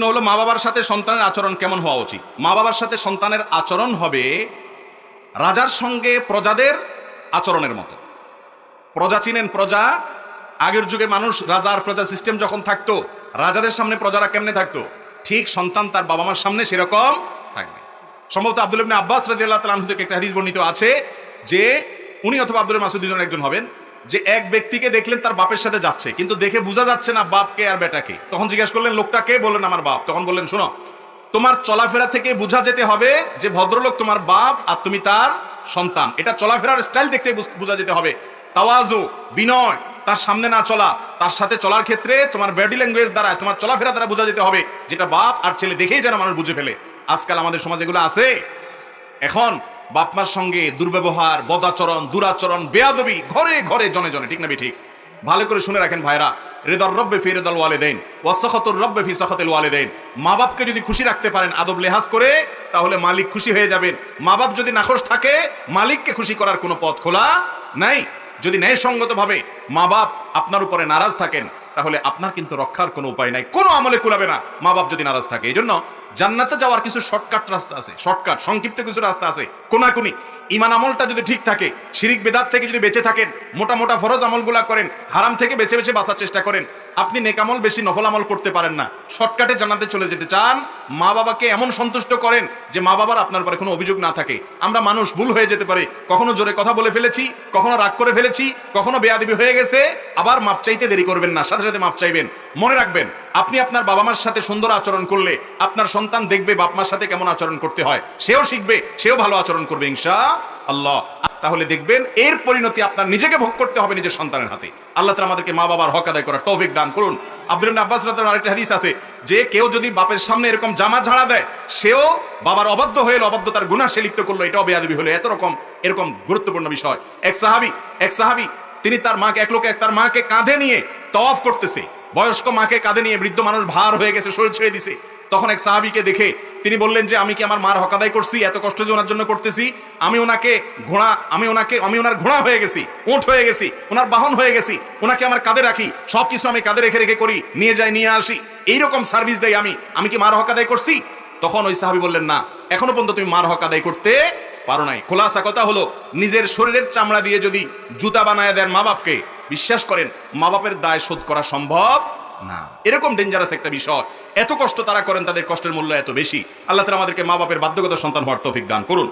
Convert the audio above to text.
হলো মা বাবার সাথে সন্তানের আচরণ কেমন হওয়া উচিত। মা বাবার সাথে সন্তানের আচরণ হবে রাজার সঙ্গে প্রজাদের আচরণের মতো। প্রজা চিনেন? প্রজা, আগের যুগে মানুষ রাজা আর প্রজা সিস্টেম যখন থাকতো, রাজাদের সামনে প্রজারা কেমনে থাকতো, ঠিক সন্তান তার বাবা মার সামনে সেরকম থাকবে। সম্ভবত আব্দুল্লাহ ইবনে আব্বাস রাদিয়াল্লাহু তাআলা আনহু থেকে একটা হাদিস বর্ণিত আছে যে উনি অথবা আব্দুল মাসউদ দুজনের একজন হবেন, যে এক ব্যক্তিকে দেখলেন তার বাপের সাথে যাচ্ছে, কিন্তু দেখে বোঝা যাচ্ছে না বাপকে আর বেটাকে। তখন জিজ্ঞাসা করলেন লোকটা কে? বললেন আমার বাপ। তখন বললেন শোনো, তোমার চলাফেরা থেকে বোঝা যেতে হবে যে ভদ্রলোক তোমার বাপ আর তুমি তার সন্তান। এটা চলাফেরার স্টাইল দেখতে বোঝা যেতে হবে। তাওয়াজু, বিনয়, তার সামনে না চলা, তার সাথে চলার ক্ষেত্রে তোমার বডি ল্যাঙ্গুয়েজ দ্বারা, তোমার চলাফেরা দ্বারা বোঝা যেতে হবে যেটা বাপ আর ছেলে দেখেই যেন মানুষ বুঝে ফেলে। আজকাল আমাদের সমাজে এগুলো আছে। এখন বাপমার সঙ্গে দুর্ব্যবহার, বদাচরণ, দুরাচরণ, বেয়াদবি ঘরে ঘরে জনে জনে, ঠিক না ঠিক? ভালো করে শুনে রাখেন ভাইরা, রিদার রব্বে ফি রিদাল ওয়ালিদাইন ওয়া সাখাতুর রব্বে ফি সাখাতিল ওয়ালিদাইন। মা বাপকে যদি খুশি রাখতে পারেন আদব লেহাজ করে, তাহলে মালিক খুশি হয়ে যাবেন। মা বাপ যদি নাখোশ থাকে, মালিককে খুশি করার কোনো পথ খোলা নাই। যদি ন্যায়সঙ্গতভাবে মা বাপ আপনার উপরে নারাজ থাকেন, তাহলে আপনার কিন্তু রক্ষার কোনো উপায় নাই, কোনো আমলে কুলাবে না মা বাপ যদি নারাজ থাকে। এই জন্য জান্নাতে যাওয়ার কিছু শর্টকাট রাস্তা আছে, শর্টকাট সংক্ষিপ্ত কিছু রাস্তা আছে, কোনাকুনি। ইমান আমলটা যদি ঠিক থাকে, শিরিক বেদাত থেকে যদি বেঁচে থাকেন, মোটা মোটা ফরজ আমলগুলা করেন, হারাম থেকে বেছে বেছে বাঁচার চেষ্টা করেন, আপনি নেকামল বেশি নফল আমল করতে পারেন না, শর্টকাটে জান্নাতে চলে যেতে চান, মা বাবাকে এমন সন্তুষ্ট করেন যে মা বাবার আপনার উপরে কোনো অভিযোগ না থাকে। আমরা মানুষ, ভুল হয়ে যেতে পারে, কখনো জোরে কথা বলে ফেলেছি, কখনো রাগ করে ফেলেছি, কখনো বেয়াদবি হয়ে গেছে, আবার মাপ চাইতে দেরি করবেন না, সাথে সাথে মাপ চাইবেন। মনে রাখবেন, আপনি আপনার বাবা মার সাথে সুন্দর আচরণ করলে আপনার সন্তান দেখবে বাপ মার সাথে কেমন আচরণ করতে হয়, সেও শিখবে, সেও ভালো আচরণ করবে ইনশাআল্লাহ। তাহলে দেখবেন এর পরিণতি আপনার নিজেকে ভোগ করতে হবে নিজের সন্তানের হাতে। আল্লাহ তাআলা আমাদেরকে মা বাবার হক আদায় করার তৌফিক দান করুন। আব্দুল্লাহ ইবনে আব্বাস রাদিয়াল্লাহু আনহু আরেকটা হাদিস আছে যে কেউ যদি বাপের সামনে এরকম জামা ঝাড়া দেয়, সেও বাবার অবাধ্য হয়ে অবাধ্যতার গুনাহ সে লিপ্ত করলো, এটাও বেয়াদবি হলো। এরকম গুরুত্বপূর্ণ বিষয়। এক সাহাবী তিনি তার মাকে, এক লোক তার মাকে কাঁধে নিয়ে তওয়াফ করতেছে, বয়স্ক মাকে কাঁধে নিয়ে, বৃদ্ধ মানুষ ভার হয়ে গেছে, শরীর ছেড়ে দিছে। তখন এক সাহাবীকে দেখে তিনি বললেন যে আমি কি আমার মার হক আদায় করছি? এত কষ্ট যে ওনার জন্য করতেছি, আমি ওনার ঘোড়া হয়ে গেছি, উট হয়ে গেছি, ওনার বাহন হয়ে গেছি, ওনাকে আমার কাঁধে রাখি, সবকিছু আমি কাঁধে রেখে রেখে করি, নিয়ে যাই নিয়ে আসি, এইরকম সার্ভিস দেই আমি কি মার হক আদায় করছি? তখন ওই সাহাবী বললেন না, এখনো পর্যন্ত তুমি মার হক আদায় করতে পারো নাই। খোলাসা কথা হলো, নিজের শরীরের চামড়া দিয়ে যদি জুতা বানায় দেন মা বাপকে, বিশ্বাস করেন মা বাপের দায় শোধ করা সম্ভব না। এরকম ডেঞ্জারাস একটা বিষয়। এত কষ্ট তারা করেন, তাদের কষ্টের মূল্য এত বেশি। আল্লাহ তাআলা আমাদেরকে মা বাপের বাধ্যগত সন্তান হওয়ার তৌফিক দান করুন।